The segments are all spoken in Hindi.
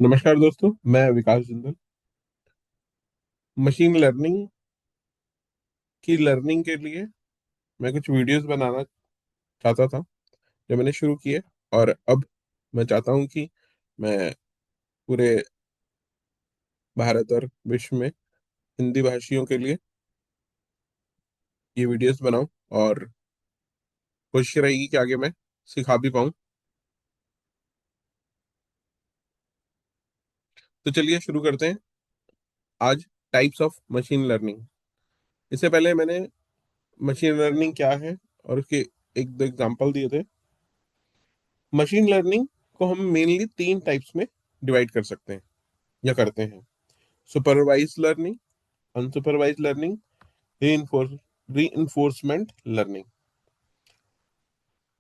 नमस्कार दोस्तों, मैं विकास जिंदल। मशीन लर्निंग की लर्निंग के लिए मैं कुछ वीडियोस बनाना चाहता था जो मैंने शुरू किए। और अब मैं चाहता हूं कि मैं पूरे भारत और विश्व में हिंदी भाषियों के लिए ये वीडियोस बनाऊं। और कोशिश रहेगी कि आगे मैं सिखा भी पाऊं। तो चलिए शुरू करते हैं। आज टाइप्स ऑफ मशीन लर्निंग। इससे पहले मैंने मशीन लर्निंग क्या है और उसके एक दो एग्जांपल दिए थे। मशीन लर्निंग को हम मेनली तीन टाइप्स में डिवाइड कर सकते हैं या करते हैं। Supervised learning, unsupervised learning, reinforcement learning.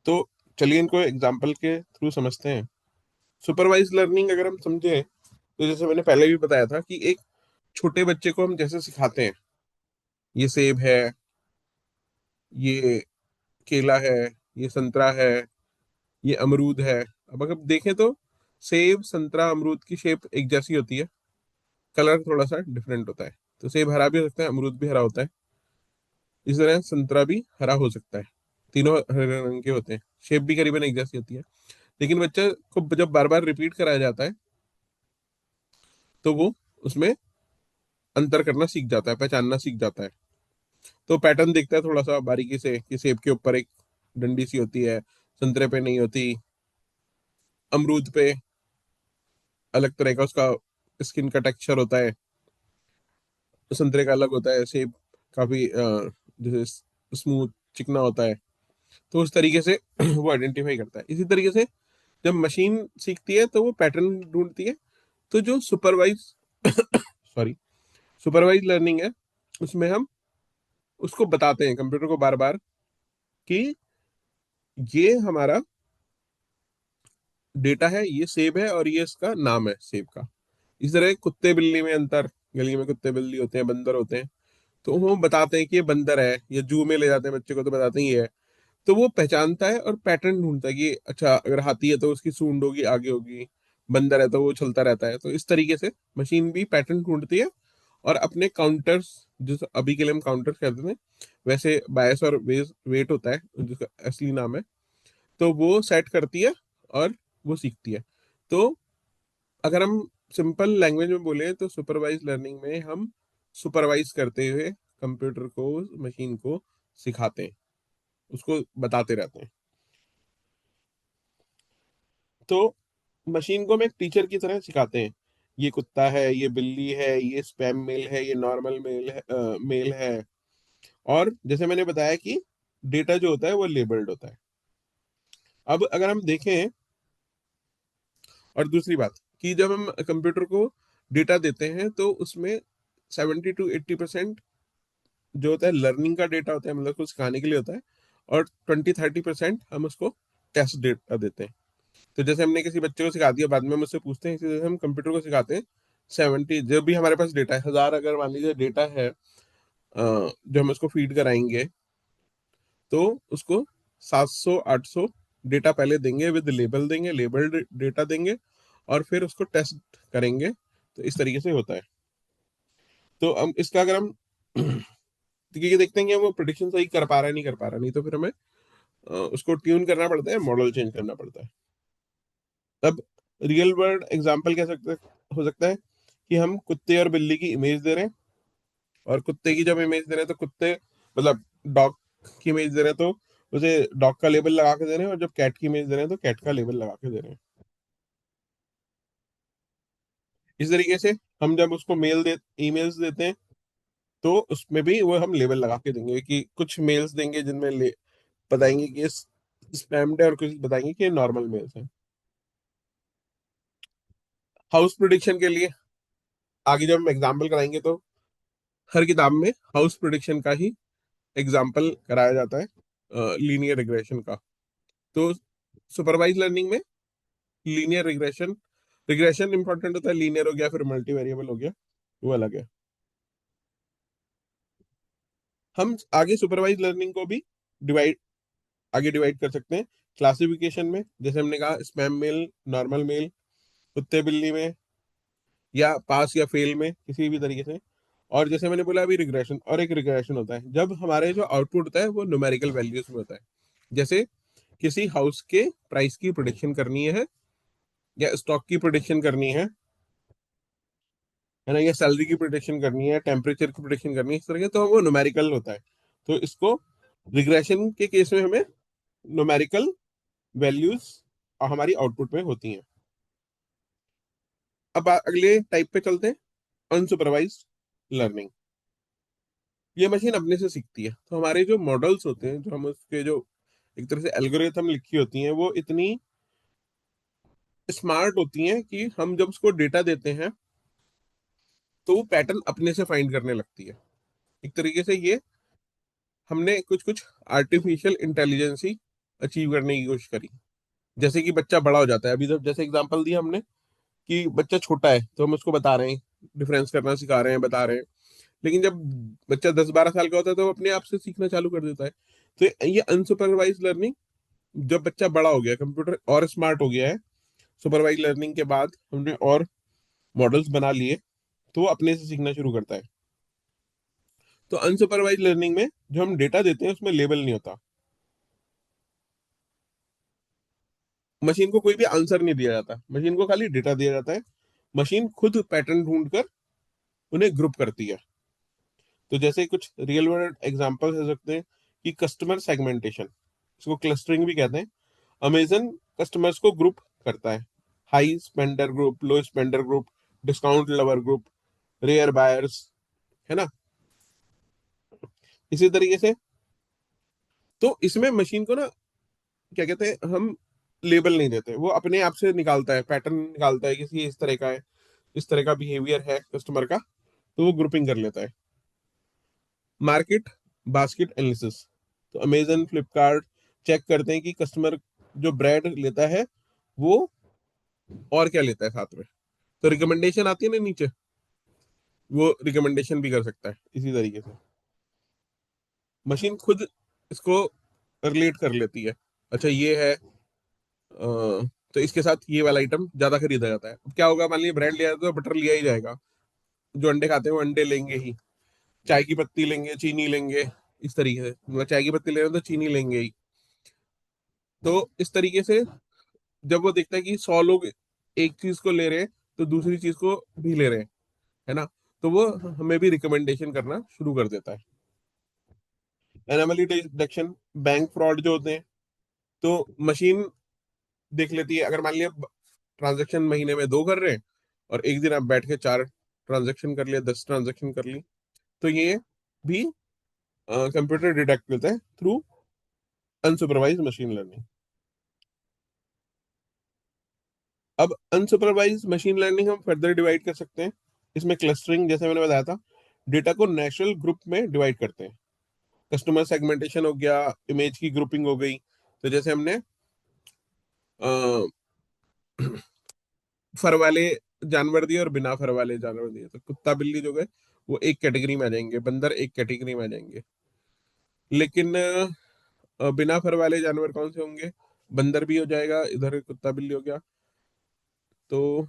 तो चलिए इनको एग्जांपल के थ्रू समझते हैं। सुपरवाइज लर्निंग अगर हम समझें तो जैसे मैंने पहले भी बताया था कि एक छोटे बच्चे को हम जैसे सिखाते हैं, ये सेब है, ये केला है, ये संतरा है, ये अमरूद है। अब अगर देखें तो सेब, संतरा, अमरूद की शेप एक जैसी होती है, कलर थोड़ा सा डिफरेंट होता है। तो सेब हरा भी हो सकता है, अमरूद भी हरा होता है, इस तरह संतरा भी हरा हो सकता है। तीनों हरे रंग के होते हैं, शेप भी करीबन एक जैसी होती है। लेकिन बच्चे को जब बार बार रिपीट कराया जाता है तो वो उसमें अंतर करना सीख जाता है, पहचानना सीख जाता है। तो पैटर्न देखता है थोड़ा सा बारीकी से कि सेब के ऊपर एक डंडी सी होती है, संतरे पे नहीं होती, अमरूद पे अलग तरह का उसका स्किन का टेक्सचर होता है, संतरे का अलग होता है, सेब काफी जैसे स्मूथ चिकना होता है। तो उस तरीके से वो आइडेंटिफाई करता है। इसी तरीके से जब मशीन सीखती है तो वो पैटर्न ढूंढती है। तो जो सुपरवाइज सॉरी सुपरवाइज लर्निंग है, उसमें हम उसको बताते हैं कंप्यूटर को बार बार कि ये हमारा डेटा है, ये सेब है और ये इसका नाम है सेब का। इस तरह कुत्ते बिल्ली में अंतर, गली में कुत्ते बिल्ली होते हैं, बंदर होते हैं, तो वो बताते हैं कि ये बंदर है। या जू में ले जाते हैं बच्चे को तो बताते हैं ये है। तो वो पहचानता है और पैटर्न ढूंढता है कि अच्छा अगर हाथी है तो उसकी सूंड होगी आगे होगी, बंदर है तो वो चलता रहता है। तो इस तरीके से मशीन भी पैटर्न ढूंढती है और अपने काउंटर्स, जो अभी के लिए हम काउंटर्स कहते हैं, वैसे बायस और वेट होता है जिसका असली नाम है, तो वो सेट करती है और वो सीखती है। तो अगर हम सिंपल लैंग्वेज में बोले तो सुपरवाइज लर्निंग में हम सुपरवाइज करते हुए कंप्यूटर को, मशीन को सिखाते हैं, उसको बताते रहते हैं। तो मशीन को हम एक टीचर की तरह सिखाते हैं। ये कुत्ता है, ये बिल्ली है, ये स्पैम मेल है, ये नॉर्मल मेल है, मेल है। और जैसे मैंने बताया कि डेटा जो होता है वो लेबल्ड होता है। अब अगर हम देखें, और दूसरी बात कि जब हम कंप्यूटर को डेटा देते हैं तो उसमें 70 to 80% जो होता है लर्निंग का डेटा होता है, मतलब कुछ सिखाने के लिए होता है। और 20-30% हम उसको टेस्ट डेटा देते हैं। तो जैसे हमने किसी बच्चे को सिखा दिया, बाद में मुझसे पूछते हैं, इसी तरह हम कंप्यूटर को सिखाते हैं। 70 जो भी हमारे पास डेटा है, 1000 अगर मान लीजिए डेटा है, जो हम उसको फीड कराएंगे, तो उसको 700-800 डेटा पहले देंगे, विद लेबल देंगे, लेबल्ड डेटा देंगे, और फिर उसको टेस्ट करेंगे। तो इस तरीके से होता है। तो हम इसका अगर हम क्योंकि देखते हैं कि वो प्रिडिक्शन सही कर पा रहा है नहीं कर पा रहा, नहीं तो फिर हमें उसको ट्यून करना पड़ता है, मॉडल चेंज करना पड़ता है। तब रियल वर्ल्ड एग्जांपल कह सकते हो सकता है कि हम कुत्ते और बिल्ली की इमेज दे रहे हैं। और कुत्ते की जब इमेज दे रहे हैं तो कुत्ते, मतलब डॉग की इमेज दे रहे हैं तो उसे डॉग का लेबल लगा के दे रहे हैं, और जब कैट की इमेज दे रहे हैं तो कैट का लेबल लगा के दे रहे हैं। इस तरीके से हम जब उसको ईमेल्स देते हैं तो उसमें भी वो हम लेबल लगा के देंगे कि कुछ मेल्स देंगे जिनमें बताएंगे कि स्पैम्ड है, और कुछ बताएंगे कि नॉर्मल मेल्स हैं। हाउस प्रिडिक्शन के लिए आगे जब हम एग्जाम्पल कराएंगे तो हर किताब में हाउस प्रिडिक्शन का ही एग्जाम्पल कराया जाता है, लीनियर रिग्रेशन का। तो सुपरवाइज लर्निंग में लीनियर रिग्रेशन रिग्रेशन इंपॉर्टेंट होता है, लीनियर हो गया फिर मल्टी वेरिएबल हो गया, वो अलग है। हम आगे सुपरवाइज लर्निंग को भी डिवाइड आगे डिवाइड कर सकते हैं क्लासिफिकेशन में। जैसे हमने कहा स्पैम मेल, नॉर्मल मेल, कुत्ते बिल्ली में, या पास या फेल में किसी भी तरीके से। और जैसे मैंने बोला अभी रिग्रेशन, और एक रिग्रेशन होता है जब हमारे जो आउटपुट होता है वो न्यूमेरिकल वैल्यूज में होता है। जैसे किसी हाउस के प्राइस की प्रोडिक्शन करनी है, या स्टॉक की प्रोडिक्शन करनी है ना, या सैलरी की प्रोडिक्शन करनी है, टेम्परेचर की प्रोडिक्शन करनी है, इस तरह के, तो वो न्यूमेरिकल होता है। तो इसको रिग्रेशन के केस में हमें न्यूमेरिकल वैल्यूज हमारी आउटपुट में होती हैं। अब अगले टाइप पे चलते हैं, अनसुपरवाइज्ड लर्निंग। ये मशीन अपने से सीखती है। तो हमारे जो मॉडल्स होते हैं, जो हम उसके जो एक तरह से एल्गोरिथम लिखी होती हैं, वो इतनी स्मार्ट होती हैं कि हम जब उसको डेटा देते हैं तो वो पैटर्न अपने से फाइंड करने लगती है। एक तरीके से ये हमने कुछ कुछ आर्टिफिशियल इंटेलिजेंस ही अचीव करने की कोशिश करी। जैसे कि बच्चा बड़ा हो जाता है, अभी तो जैसे एग्जांपल दिया हमने कि बच्चा छोटा है तो हम उसको बता रहे हैं, डिफरेंस करना सिखा रहे हैं, बता रहे हैं। लेकिन जब बच्चा 10-12 साल का होता है तो वो अपने आप से सीखना चालू कर देता है। तो ये अनसुपरवाइज लर्निंग, जब बच्चा बड़ा हो गया, कंप्यूटर और स्मार्ट हो गया है, सुपरवाइज लर्निंग के बाद हमने और मॉडल्स बना लिए, तो वो अपने से सीखना शुरू करता है। तो अनसुपरवाइज लर्निंग में जो हम डेटा देते हैं उसमें लेबल नहीं होता। मशीन को कोई भी आंसर नहीं दिया जाता, मशीन को खाली डेटा दिया जाता है। मशीन खुद पैटर्न ढूंढकर उन्हें ग्रुप करती है। तो जैसे कुछ रियल वर्ल्ड एग्जांपल्स हो सकते हैं कि कस्टमर सेगमेंटेशन, इसको क्लस्टरिंग भी कहते हैं। अमेजन कस्टमर्स को ग्रुप करता है, high spender group, low spender group, discount lover group, rare buyers, है ना, इसी तरीके से। तो इसमें मशीन को ना, क्या कहते हैं, हम लेबल नहीं देते, वो अपने आप से निकालता है, पैटर्न निकालता है, किसी इस तरह का है, इस तरह का बिहेवियर है कस्टमर का, तो वो ग्रुपिंग कर लेता है। मार्केट बास्केट एनालिसिस, तो अमेजन फ्लिपकार्ट चेक करते हैं कि कस्टमर जो ब्रांड लेता है वो और क्या लेता है साथ में। तो रिकमेंडेशन आती है ना नीचे, वो रिकमेंडेशन भी कर सकता है इसी तरीके से। मशीन खुद इसको रिलेट कर लेती है। अच्छा ये है, तो इसके साथ ये वाला आइटम ज्यादा खरीदा जाता है। अब क्या होगा, मान लीजिए ब्रांड लिया तो बटर लिया ही जाएगा, जो अंडे खाते हैं वो अंडे लेंगे ही, चाय की पत्ती लेंगे, चीनी लेंगे, इस तरीके से, मतलब चाय की पत्ती ले रहे हैं तो चीनी लेंगे ही। तो इस तरीके से जब वो देखता है कि 100 लोग एक चीज को ले रहे हैं तो दूसरी चीज को भी ले रहे हैं, है ना, तो वो हमें भी रिकमेंडेशन करना शुरू कर देता है। एनोमली डिटेक्शन, बैंक फ्रॉड जो होते हैं, तो मशीन देख लेती है। अगर मान लिया ट्रांजेक्शन महीने में 2 कर रहे हैं और एक दिन आप बैठ के 4 ट्रांजेक्शन कर लिया, 10 ट्रांजेक्शन कर ली, तो ये भी कंप्यूटर डिटेक्ट करता है थ्रू अनसुपरवाइज मशीन लर्निंग। अब अनसुपरवाइज मशीन लर्निंग हम फर्दर डिवाइड कर सकते हैं। इसमें क्लस्टरिंग, जैसे मैंने बताया था, डेटा को नेचुरल ग्रुप में डिवाइड करते हैं। कस्टमर सेगमेंटेशन हो गया, इमेज की ग्रुपिंग हो गई। तो जैसे हमने अ, फर वाले जानवर दिए और बिना फर वाले जानवर दिए, तो कुत्ता बिल्ली जो गए वो एक कैटेगरी में आ जाएंगे, बंदर एक कैटेगरी में आ जाएंगे। लेकिन बिना फर वाले जानवर कौन से होंगे, बंदर भी हो जाएगा, इधर कुत्ता बिल्ली हो गया। तो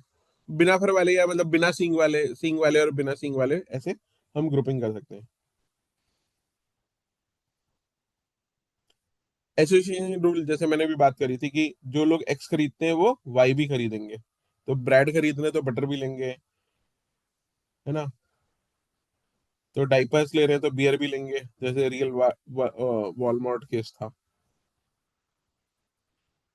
बिना फर वाले, या मतलब बिना सींग वाले, सींग वाले और बिना सींग वाले, ऐसे हम ग्रुपिंग कर सकते हैं। एसोसिएशन रूल, जैसे मैंने भी बात करी थी कि जो लोग एक्स खरीदते हैं वो वाई भी खरीदेंगे, तो ब्रेड खरीदने तो बटर भी लेंगे, है ना। तो डाइपर्स ले रहे हैं तो बियर भी लेंगे, जैसे रियल वॉलमार्ट केस था।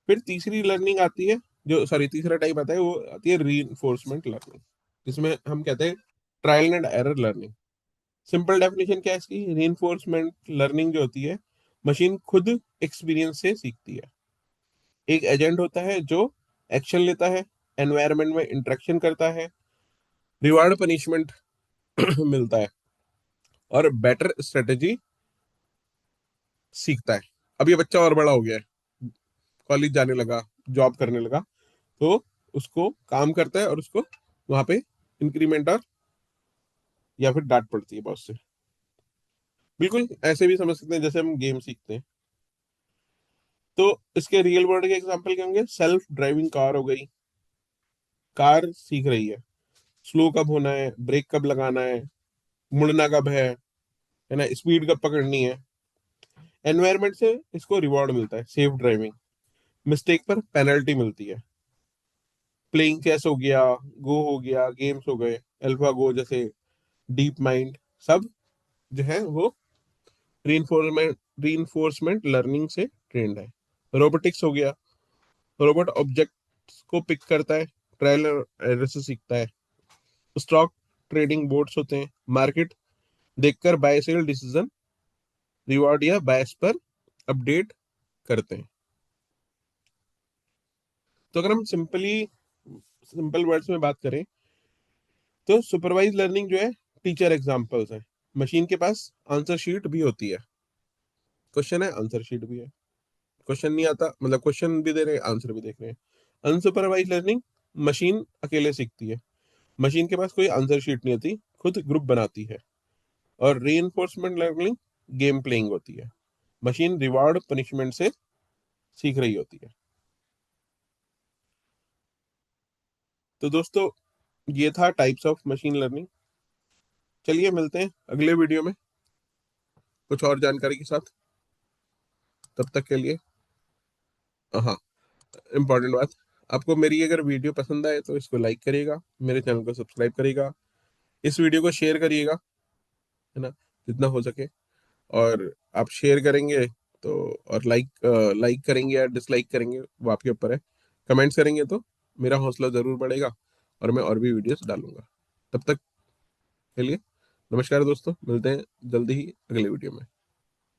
फिर तीसरी लर्निंग आती है, जो सॉरी तीसरा टाइप आता है, वो आती है रीइंफोर्समेंट लर्निंग, जिसमें हम कहते हैं trial and error learning. Simple definition क्या है इसकी, रीइंफोर्समेंट लर्निंग जो होती है, मशीन खुद एक्सपीरियंस से सीखती है। एक एजेंट होता है जो एक्शन लेता है, एनवायरनमेंट में इंटरेक्शन करता है, रिवार्ड पनिशमेंट मिलता है, और बेटर स्ट्रेटेजी सीखता है। अब ये बच्चा और बड़ा हो गया है, कॉलेज जाने लगा, जॉब करने लगा, तो उसको काम करता है और उसको वहां पे इंक्रीमेंट और या फिर डांट पड़ती है बॉस से। बिल्कुल ऐसे भी समझ सकते हैं जैसे हम गेम सीखते हैं। तो इसके रियल वर्ल्ड के एग्जांपल क्या होंगे, सेल्फ ड्राइविंग कार हो गई, कार सीख रही है, स्लो कब होना है, ब्रेक कब लगाना है, मुड़ना कब है ना, स्पीड कब पकड़नी है। एनवायरनमेंट से इसको रिवॉर्ड मिलता है, सेफ ड्राइविंग। मिस्टेक पर पेनल्टी मिलती है। प्लेइंग चेस हो गया, गो हो गया, गेम्स हो गए, अल्फा गो जैसे, डीप माइंड, सब जो है वो रीइंफोर्समेंट लर्निंग से ट्रेंड है। रोबोटिक्स हो गया, रोबोट ऑब्जेक्ट्स को पिक करता है, ट्रायल एरर से सीखता है। स्टॉक ट्रेडिंग बोर्ड्स होते हैं, मार्केट देखकर बाय सेल डिसीजन, रिवॉर्ड या बायस पर अपडेट करते हैं। तो अगर हम सिंपल वर्ड्स में बात करें तो सुपरवाइज लर्निंग जो है टीचर एग्जांपल्स है। मशीन के पास आंसर शीट भी होती है, क्वेश्चन है आंसर शीट भी है। क्वेश्चन नहीं आता मतलब क्वेश्चन भी दे रहे हैं, आंसर भी देख रहे हैं। अनसुपरवाइज लर्निंग, मशीन अकेले सीखती है, मशीन के पास कोई आंसर शीट नहीं होती, खुद ग्रुप बनाती है। और रीइंफोर्समेंट लर्निंग गेम प्लेइंग होती है, मशीन रिवार्ड पनिशमेंट से सीख रही होती है। तो दोस्तों ये था टाइप्स ऑफ मशीन लर्निंग। चलिए मिलते हैं अगले वीडियो में कुछ और जानकारी के साथ। तब तक के लिए, हाँ, इम्पोर्टेंट बात, आपको मेरी अगर वीडियो पसंद आए तो इसको लाइक करिएगा, मेरे चैनल को सब्सक्राइब करिएगा, इस वीडियो को शेयर करिएगा, है ना, जितना हो सके। और आप शेयर करेंगे तो, और लाइक करेंगे या डिसलाइक करेंगे वो आपके ऊपर है। कमेंट्स करेंगे तो मेरा हौसला ज़रूर बढ़ेगा और मैं और भी वीडियोस डालूंगा। तब तक के लिए नमस्कार दोस्तों, मिलते हैं जल्दी ही अगले वीडियो में।